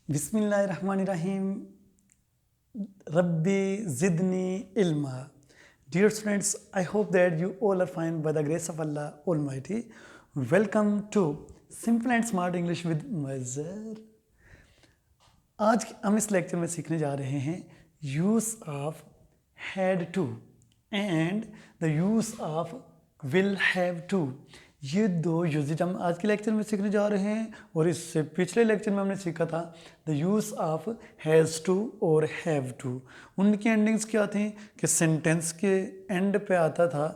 बिस्मिल्लाहिर्रहमानिर्रहीम। Rabbi Zidni Ilma. Dear students, I hope that you all are fine by the grace of Allah Almighty. Welcome to Simple and Smart English with Mazhar. आज हम इस lecture में सीखने जा रहे हैं use of had to and the use of will have to. ये दो यूजेज हम आज के लेक्चर में सीखने जा रहे हैं और इससे पिछले लेक्चर में हमने सीखा था the use of has to और हैव टू। उनकी एंडिंग्स क्या थी कि सेंटेंस के एंड पे आता था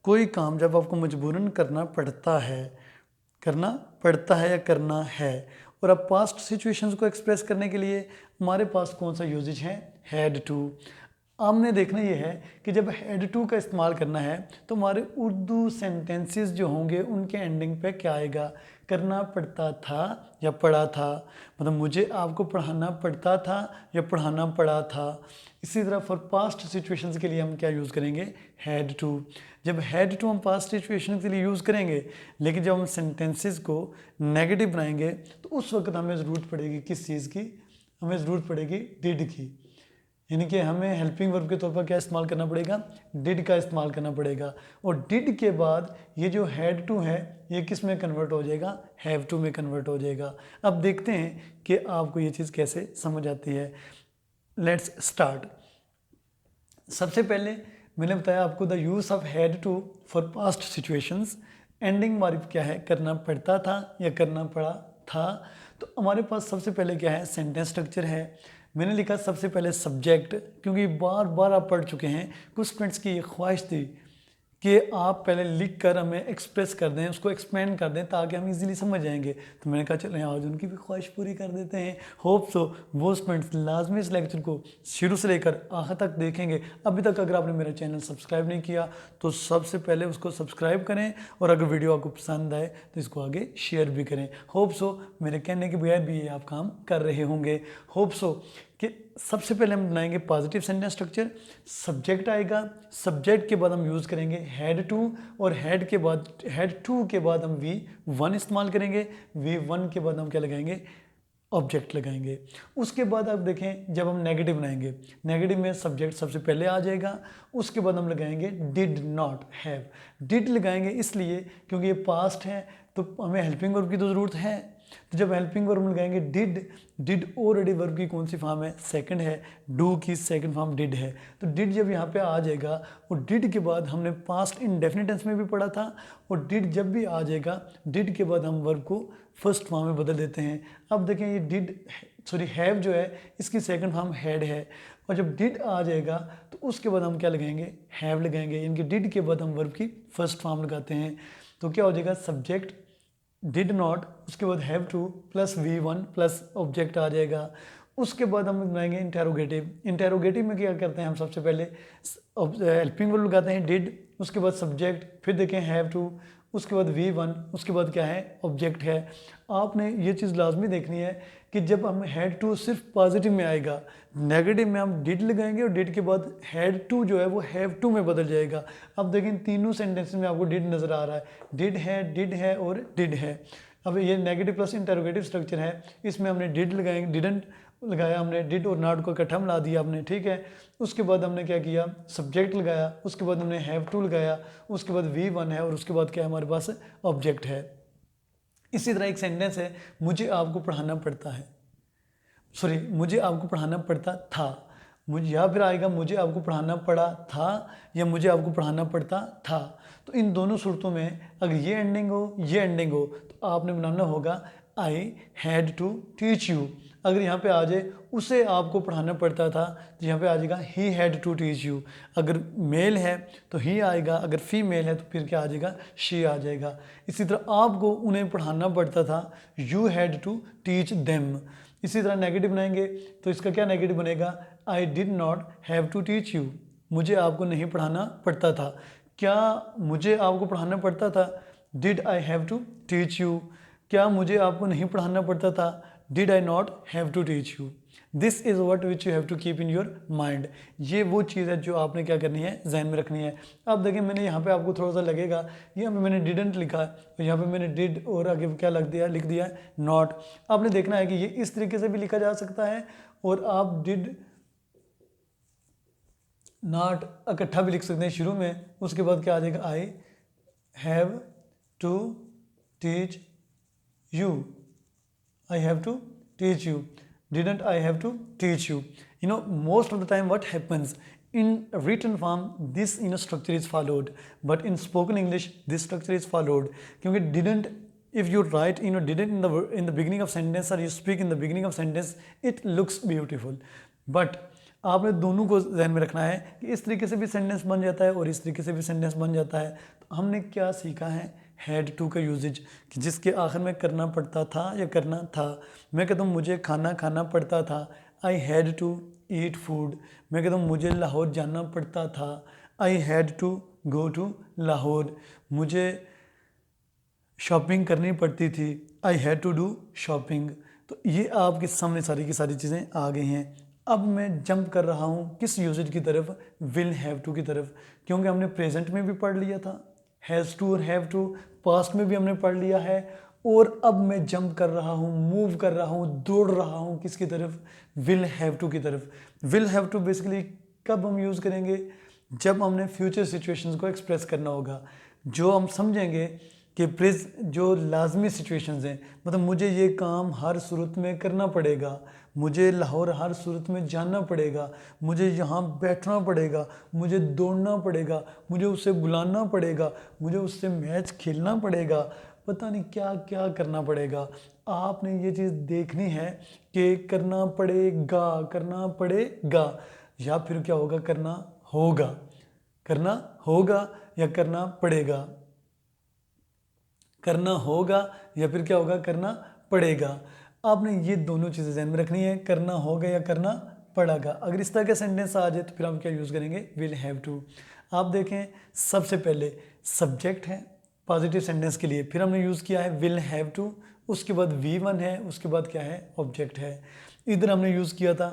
कोई काम जब आपको मजबूरन करना पड़ता है या करना है। और अब पास्ट सिचुएशंस को एक्सप्रेस करने के लिए हमारे पास कौन सा यूजेज है, हैड टू। हमने देखना ये है कि जब हैड टू का इस्तेमाल करना है तो हमारे उर्दू सेंटेंसेस जो होंगे उनके एंडिंग पे क्या आएगा, करना पड़ता था या पढ़ा था। मतलब मुझे आपको पढ़ाना पड़ता था या पढ़ाना पड़ा था। इसी तरह फॉर पास्ट सिचुएशंस के लिए हम क्या यूज़ करेंगे, हैड टू। जब हैड टू हम पास्ट सिचुएशन के लिए यूज़ करेंगे, लेकिन जब हम सेंटेंसेस को नेगेटिव बनाएंगे तो उस वक्त हमें ज़रूरत पड़ेगी किस चीज़ की, हमें ज़रूरत पड़ेगी डिड की। यानी कि हमें हेल्पिंग वर्ब के तौर पर क्या इस्तेमाल करना पड़ेगा, डिड का इस्तेमाल करना पड़ेगा। और डिड के बाद ये जो हैड टू है ये किस में कन्वर्ट हो जाएगा, हैव टू में कन्वर्ट हो जाएगा। अब देखते हैं कि आपको ये चीज़ कैसे समझ आती है। Let's start. सबसे पहले मैंने बताया आपको the use of had to for past situations. Ending हमारी क्या है, करना पड़ता था या करना पड़ा था। तो हमारे पास सबसे पहले क्या है, सेंटेंस स्ट्रक्चर है। मैंने लिखा सबसे पहले सब्जेक्ट, क्योंकि बार बार आप पढ़ चुके हैं। कुछ स्टूडेंट्स की ये ख्वाहिश थी कि आप पहले लिख कर हमें एक्सप्रेस कर दें, उसको एक्सप्लेन कर दें ताकि हम इजीली समझ जाएंगे। तो मैंने कहा चलें आज उनकी भी ख्वाहिश पूरी कर देते हैं। होप सो वो स्टूडेंट्स लाजमी इस लेक्चर को शुरू से लेकर आखिर तक देखेंगे। अभी तक अगर आपने मेरा चैनल सब्सक्राइब नहीं किया तो सबसे पहले उसको सब्सक्राइब करें, और अगर वीडियो आपको पसंद आए तो इसको आगे शेयर भी करें। होप सो मेरे कहने के बगैर भी ये आप काम कर रहे होंगे। होप सो कि सबसे पहले हम बनाएंगे पॉजिटिव सेंटेंस स्ट्रक्चर। सब्जेक्ट आएगा, सब्जेक्ट के बाद हम यूज़ करेंगे हैड टू, और हैड टू के बाद हम वी वन इस्तेमाल करेंगे। वी वन के बाद हम क्या लगाएंगे, ऑब्जेक्ट लगाएंगे। उसके बाद आप देखें जब हम नेगेटिव बनाएंगे, नेगेटिव में सब्जेक्ट सबसे पहले आ जाएगा, उसके बाद हम लगाएंगे डिड नॉट हैव। डिड लगाएंगे इसलिए क्योंकि ये पास्ट है तो हमें हेल्पिंग वर्ब की तो ज़रूरत है। तो जब हेल्पिंग वर्ब लगाएंगे डिड ऑलरेडी वर्ब की कौन सी फॉर्म है, सेकंड है। डू की सेकंड फॉर्म डिड है। तो डिड जब यहाँ पे आ जाएगा, और डिड के बाद हमने पास्ट इंडेफिनिट टेंस में भी पढ़ा था, और डिड जब भी आ जाएगा डिड के बाद हम वर्ब को फर्स्ट फॉर्म में बदल देते हैं। अब देखें ये हैव जो है इसकी सेकंड फॉर्म हैड है, और जब डिड आ जाएगा तो उसके बाद हम क्या लगाएंगे, हैव लगाएंगे। यानी कि डिड के बाद हम वर्ब की फर्स्ट फॉर्म लगाते हैं। तो क्या हो जाएगा, सब्जेक्ट डिड नॉट, उसके बाद have to plus V one plus object आ जाएगा। उसके बाद हम बनाएंगे इंटेरोगेटिव। इंटेरोगेटिव में क्या करते हैं, हम सबसे पहले हेल्पिंग वर्ब लगाते हैं डिड, उसके बाद सब्जेक्ट, फिर देखें हैव टू, उसके बाद वी वन, उसके बाद क्या है, ऑब्जेक्ट है। आपने ये चीज़ लाजमी देखनी है कि जब हम हैड टू सिर्फ पॉजिटिव में आएगा, नेगेटिव में हम डिड लगाएंगे और डिड के बाद हैड टू जो है वो हैव टू में बदल जाएगा। अब देखें तीनों सेंटेंस में आपको डिड नज़र आ रहा है, डिड है और डिड है। अब ये नेगेटिव प्लस इंटरोगेटिव स्ट्रक्चर है, इसमें हमने डिड लगाएंगे, डिडंट लगाया हमने, डिड और नॉट को इकट्ठा मिला दिया हमने, ठीक है। उसके बाद हमने क्या किया, सब्जेक्ट लगाया, उसके बाद हमने हैव टू लगाया, उसके बाद वी वन है, और उसके बाद क्या हमारे पास ऑब्जेक्ट है। इसी तरह एक सेंटेंस है, मुझे आपको पढ़ाना पड़ता है, मुझे आपको पढ़ाना पड़ता था। मुझे या फिर आएगा मुझे आपको पढ़ाना पड़ा था या मुझे आपको पढ़ाना पड़ता था। तो इन दोनों सूरतों में अगर ये एंडिंग हो तो आपने बनाना होगा I had to teach you. अगर यहाँ पे आ जाए उसे आपको पढ़ाना पड़ता था तो यहाँ पे आ जाएगा he had to teach you. अगर मेल है तो ही आएगा, अगर फीमेल है तो फिर क्या आ जाएगा, शी आ जाएगा। इसी तरह आपको उन्हें पढ़ाना पड़ता था, you had to teach them. इसी तरह नेगेटिव बनाएंगे तो इसका क्या नेगेटिव बनेगा, I did not have to teach you. मुझे आपको नहीं पढ़ाना पड़ता था। क्या मुझे आपको पढ़ाना पड़ता था, did I have to teach you. क्या मुझे आपको नहीं पढ़ाना पड़ता था, did I not have to teach you. This is what which you have to keep in your mind. ये वो चीज़ है जो आपने क्या करनी है, जहन में रखनी है। अब देखिए मैंने यहाँ पे आपको थोड़ा सा लगेगा, यहाँ पे मैंने डिडंट लिखा है और यहाँ पे मैंने डिड और आगे क्या लिख दिया है नॉट। आपने देखना है कि ये इस तरीके से भी लिखा जा सकता है और आप डिड नॉट इकट्ठा भी लिख सकते हैं शुरू में, उसके बाद क्या आ जाएगा, I have to teach you, I have to teach you, didn't I have to teach you? You know, most of the time what happens in written form, this structure is followed, but in spoken English this structure is followed, क्योंकि didn't, if you write didn't in the beginning of sentence or you speak in the beginning of sentence, it looks beautiful, but आपने दोनों को ध्यान में रखना है कि इस तरीके से भी सेंटेंस बन जाता है और इस तरीके से भी सेंटेंस बन जाता है। तो हमने क्या सीखा है, हैड टू का यूजेज, कि जिसके आखिर में करना पड़ता था या करना था। मैं कहता हूँ मुझे खाना खाना पड़ता था, I had to eat food. मैं कहता हूँ मुझे लाहौर जाना पड़ता था, I had to go to Lahore. मुझे शॉपिंग करनी पड़ती थी, I had to do shopping. तो ये आपके सामने सारी की सारी चीज़ें आ गई हैं। अब मैं जंप कर रहा हूँ किस यूजेज की तरफ, विल हैव टू की तरफ, क्योंकि हमने प्रेजेंट में भी पढ़ लिया था हैज़ टू और हैव टू, पास्ट में भी हमने पढ़ लिया है, और अब मैं जंप कर रहा हूँ, मूव कर रहा हूँ, दौड़ रहा हूँ किसकी तरफ, विल हैव टू की तरफ। विल हैव टू बेसिकली कब हम यूज़ करेंगे, जब हमने फ्यूचर सिचुएशंस को एक्सप्रेस करना होगा, जो हम समझेंगे कि जो लाजमी सिचुएशंस हैं, मतलब मुझे ये काम हर सूरत में करना पड़ेगा, मुझे लाहौर हर सूरत में जाना पड़ेगा, मुझे यहाँ बैठना पड़ेगा, मुझे दौड़ना पड़ेगा, मुझे उससे बुलाना पड़ेगा, मुझे उससे मैच खेलना पड़ेगा, पता नहीं क्या क्या करना पड़ेगा। आपने ये चीज़ देखनी है कि करना पड़ेगा या फिर क्या होगा, करना होगा या करना पड़ेगा, करना होगा या फिर क्या होगा, करना पड़ेगा। आपने ये दोनों चीज़ें ध्यान में रखनी है, करना होगा या करना पड़ेगा। अगर इस तरह के सेंटेंस आ जाए तो फिर हम क्या यूज़ करेंगे, विल हैव टू। आप देखें सबसे पहले सब्जेक्ट है पॉजिटिव सेंटेंस के लिए, फिर हमने यूज़ किया है विल हैव टू, उसके बाद V1 है, उसके बाद क्या है, ऑब्जेक्ट है। इधर हमने यूज़ किया था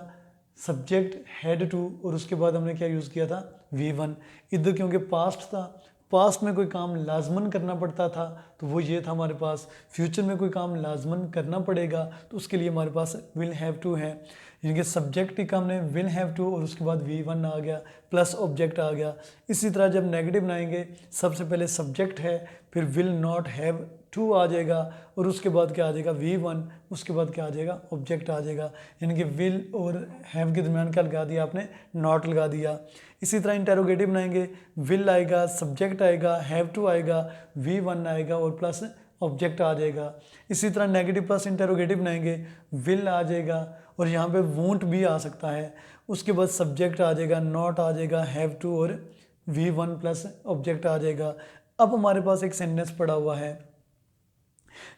सब्जेक्ट हैड टू और उसके बाद हमने क्या यूज़ किया था, V1। इधर क्योंकि पास्ट था, पास्ट में कोई काम लाजमन करना पड़ता था तो वो ये था हमारे पास, फ्यूचर में कोई काम लाजमन करना पड़ेगा तो उसके लिए हमारे पास विल हैव टू है। यानी कि सब्जेक्ट का हमने विल हैव टू और उसके बाद V1 आ गया प्लस ऑब्जेक्ट आ गया। इसी तरह जब नेगेटिव बनाएंगे सबसे पहले सब्जेक्ट है, फिर विल नॉट हैव टू आ जाएगा और उसके बाद क्या आ जाएगा, V1, उसके बाद क्या आ जाएगा, ऑब्जेक्ट आ जाएगा। यानी कि विल और हैव के दरमियान क्या लगा दिया आपने, नॉट लगा दिया। इसी तरह इंटेरोगेटिव बनाएंगे, विल आएगा, सब्जेक्ट आएगा, हैव टू आएगा, V1 आएगा और प्लस ऑब्जेक्ट आ जाएगा। इसी तरह नेगेटिव प्लस इंटेरोगेटिव बनाएंगे, विल आ जाएगा और यहाँ पे वोंट भी आ सकता है, उसके बाद सब्जेक्ट आ जाएगा, नॉट आ जाएगा, हैव टू और V1 प्लस ऑब्जेक्ट आ जाएगा। अब हमारे पास एक सेंटेंस पड़ा हुआ है,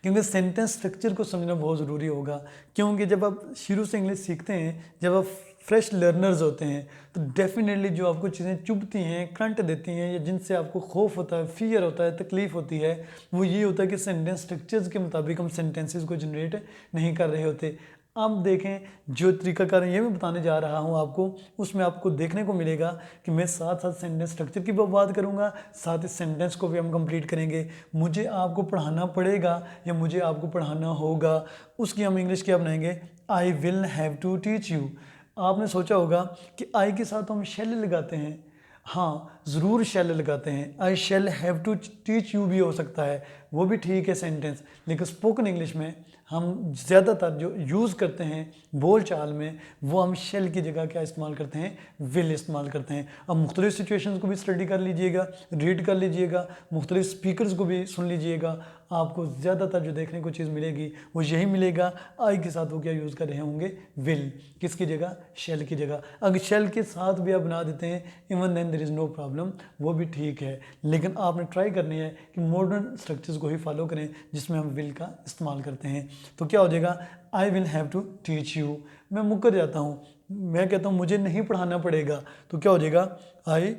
क्योंकि सेंटेंस स्ट्रक्चर को समझना बहुत ज़रूरी होगा, क्योंकि जब आप शुरू से इंग्लिश सीखते हैं, जब आप फ्रेश लर्नर्स होते हैं तो डेफिनेटली जो आपको चीज़ें चुभती हैं, करंट देती हैं या जिनसे आपको खौफ होता है, फियर होता है, तकलीफ़ होती है, वो ये होता है कि सेंटेंस स्ट्रक्चर्स के मुताबिक हम सेंटेंसेस को जनरेट नहीं कर रहे होते। अब देखें जो तरीकाकार ये मैं बताने जा रहा हूँ आपको, उसमें आपको देखने को मिलेगा कि मैं साथ साथ सेंटेंस स्ट्रक्चर की भी बात करूँगा, साथ ही सेंटेंस को भी हम कंप्लीट करेंगे। मुझे आपको पढ़ाना पड़ेगा या मुझे आपको पढ़ाना होगा, उसकी हम इंग्लिश क्या बनाएंगे, I will have to teach you. आपने सोचा होगा कि आई के साथ हम शेल लगाते हैं, हाँ ज़रूर शेल लगाते हैं, I shall have to teach you भी हो सकता है, वो भी ठीक है सेंटेंस, लेकिन स्पोकन इंग्लिश में हम ज़्यादातर जो यूज़ करते हैं बोल चाल में, वो हम शेल की जगह क्या इस्तेमाल करते हैं, विल इस्तेमाल करते हैं। अब मुख्तलिफ सिचुएशंस को भी स्टडी कर लीजिएगा, रीड कर लीजिएगा, मुख्तलिफ स्पीकर्स को भी सुन लीजिएगा, आपको ज़्यादातर जो देखने को चीज़ मिलेगी वो यही मिलेगा। आई के साथ वो क्या यूज़ कर रहे होंगे, विल, किसकी जगह, शेल की जगह। अगर शेल के साथ भी आप बना देते हैं, even then there is no problem, वो भी ठीक है, लेकिन आपने ट्राई करनी है कि मॉडर्न स्ट्रक्चर्स को ही फॉलो करें जिसमें हम विल का इस्तेमाल करते हैं। तो क्या हो जाएगा, I will have to teach you. मैं मुकर जाता हूँ, मैं कहता हूँ मुझे नहीं पढ़ाना पड़ेगा, तो क्या हो जाएगा, I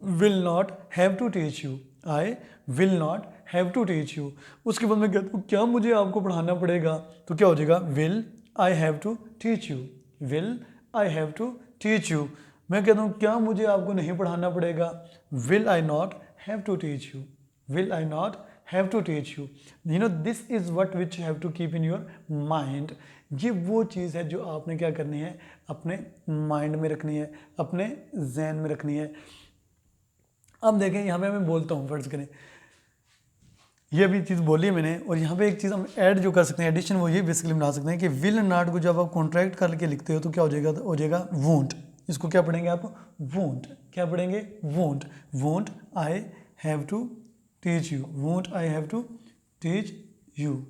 will not have to teach you, I will not have to teach you. उसके बाद मैं कहता हूँ क्या मुझे आपको पढ़ाना पड़ेगा, तो क्या हो जाएगा will I have to teach you, will I have to teach you. मैं कहता हूँ क्या मुझे आपको नहीं पढ़ाना पड़ेगा, will I not have to teach you, will I not have to teach you. You know this is what which have to keep in your mind. ये वो चीज़ है जो आपने क्या करनी है, अपने माइंड में रखनी है, अपने जहन में रखनी है। अब देखें यहाँ पे मैं बोलता हूँ, फर्ज करें ये भी चीज़ बोली है मैंने, और यहाँ पे एक चीज़ हम ऐड जो कर सकते हैं, एडिशन, वो ये बेसिकली बना सकते हैं कि विल एंड नॉट को जब आप कॉन्ट्रैक्ट करके लिखते हो तो क्या हो जाएगा वोंट। इसको क्या पढ़ेंगे आप, वोंट। क्या पढ़ेंगे, won't. Won't I have to teach you, won't I have to teach you,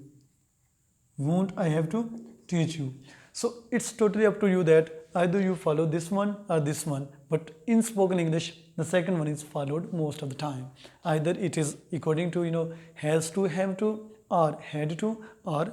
won't I have to teach you. So it's totally up to you that either you follow this one or this one, but in spoken English the second one is followed most of the time. Either it is according to has to, have to, or had to, or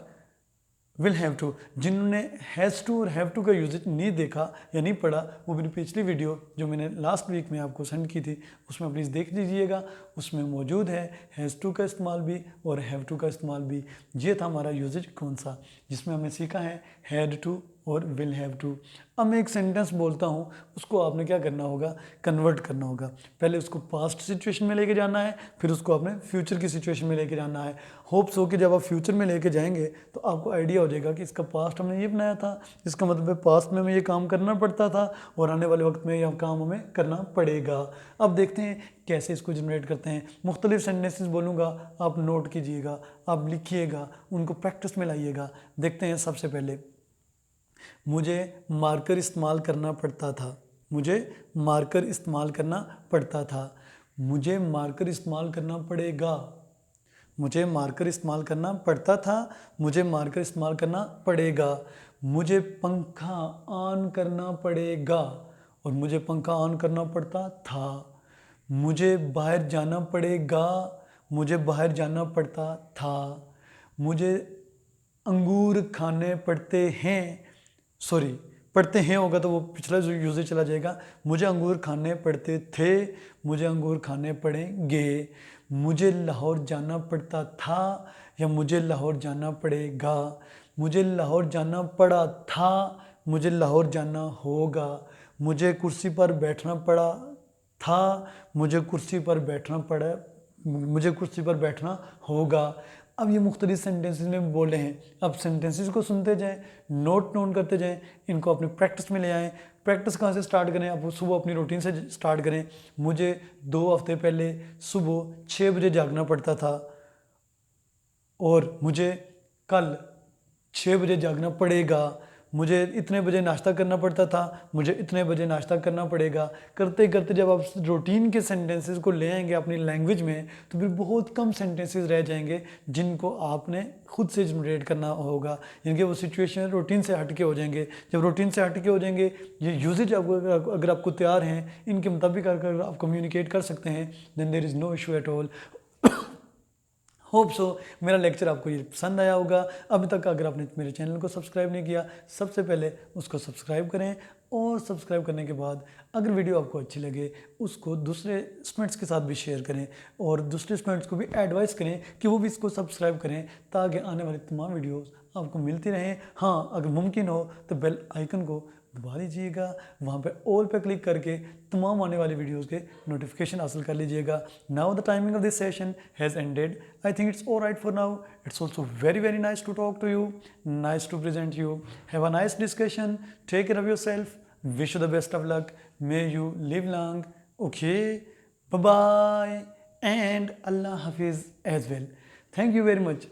will have to. जिन्होंने has to और have to का uses नहीं देखा या नहीं पढ़ा, वो मेरी पिछली वीडियो जो मैंने लास्ट वीक में आपको सेंड की थी उसमें प्लीज़ देख लीजिएगा, उसमें मौजूद है हैज़ टू का इस्तेमाल भी और हैव टू का इस्तेमाल भी। ये था हमारा यूजेज कौन सा, जिसमें हमने सीखा है हैड टू और विल हैव टू। अब मैं एक सेंटेंस बोलता हूँ, उसको आपने क्या करना होगा, कन्वर्ट करना होगा। पहले उसको पास्ट सिचुएशन में लेके जाना है, फिर उसको आपने फ्यूचर की सिचुएशन में लेके जाना है। होप्स हो कि जब आप फ्यूचर में लेके जाएंगे तो आपको आइडिया हो जाएगा कि इसका पास्ट हमने ये बनाया था, इसका मतलब है पास्ट में हमें ये काम करना पड़ता था और आने वाले वक्त में यह काम हमें करना पड़ेगा। अब देखते हैं कैसे इसको जनरेट करते हैं। मुख्तलिफ सेंटेंसेस बोलूँगा, आप नोट कीजिएगा, आप लिखिएगा, उनको प्रैक्टिस में लाइएगा। देखते हैं सबसे पहले, मुझे मार्कर इस्तेमाल करना पड़ता था, मुझे मार्कर इस्तेमाल करना पड़ता था, मुझे मार्कर इस्तेमाल करना पड़ेगा, मुझे मार्कर इस्तेमाल करना पड़ता था, मुझे मार्कर इस्तेमाल करना पड़ेगा, मुझे पंखा ऑन करना पड़ेगा और मुझे पंखा ऑन करना पड़ता था, मुझे बाहर जाना पड़ेगा, मुझे बाहर जाना पड़ता था, मुझे अंगूर खाने पड़ते हैं, सॉरी पढ़ते हैं होगा तो वो पिछला जो यूजेज चला जाएगा। मुझे अंगूर खाने पड़ते थे, मुझे अंगूर खाने पड़ेंगे, मुझे लाहौर जाना पड़ता था या मुझे लाहौर जाना पड़ेगा, मुझे लाहौर जाना पड़ा था, मुझे लाहौर जाना होगा, मुझे कुर्सी पर बैठना पड़ा था, मुझे कुर्सी पर बैठना पड़ा, मुझे कुर्सी पर बैठना होगा। अब ये मुख्तलिफ सेंटेंसेस में बोले हैं। अब सेंटेंसेस को सुनते जाएं, नोट डाउन करते जाएं, इनको अपनी प्रैक्टिस में ले आएँ। प्रैक्टिस कहाँ से स्टार्ट करें, आप सुबह अपनी रूटीन से स्टार्ट करें। मुझे 2 हफ्ते पहले सुबह 6 बजे जागना पड़ता था और मुझे कल 6 बजे जागना पड़ेगा, मुझे इतने बजे नाश्ता करना पड़ता था, मुझे इतने बजे नाश्ता करना पड़ेगा। करते करते जब आप रूटीन के सेंटेंसेस को ले आएंगे अपनी लैंग्वेज में तो फिर बहुत कम सेंटेंसेस रह जाएंगे जिनको आपने खुद से जनरेट करना होगा, यानी कि वो सिचुएशन रूटीन से हट के हो जाएंगे। जब रूटीन से हट के हो जाएंगे, ये यूजेज अगर आपको तैयार हैं, इनके मुताबिक अगर आप कम्युनिकेट कर सकते हैं, then there is no issue at all. Hope so मेरा लेक्चर आपको ये पसंद आया होगा। अभी तक अगर आपने मेरे चैनल को सब्सक्राइब नहीं किया, सबसे पहले उसको सब्सक्राइब करें और सब्सक्राइब करने के बाद अगर वीडियो आपको अच्छी लगे उसको दूसरे स्टूडेंट्स के साथ भी शेयर करें और दूसरे स्टूडेंट्स को भी एडवाइस करें कि वो भी इसको सब्सक्राइब करें ताकि आने वाली तमाम वीडियोस आपको मिलती रहें। हाँ, अगर मुमकिन हो तो बेल आइकन को दबा दीजिएगा, वहाँ पे ऑल पे क्लिक करके तमाम आने वाली वीडियोस के नोटिफिकेशन हासिल कर लीजिएगा। Now the timing of this session has ended. I think it's all right for now. It's also very very nice to talk to you, nice to present you. Have a nice discussion, take care of your self, wish you the best of luck, may you live long. Okay, bye bye and Allah Hafiz as well. Thank you very much.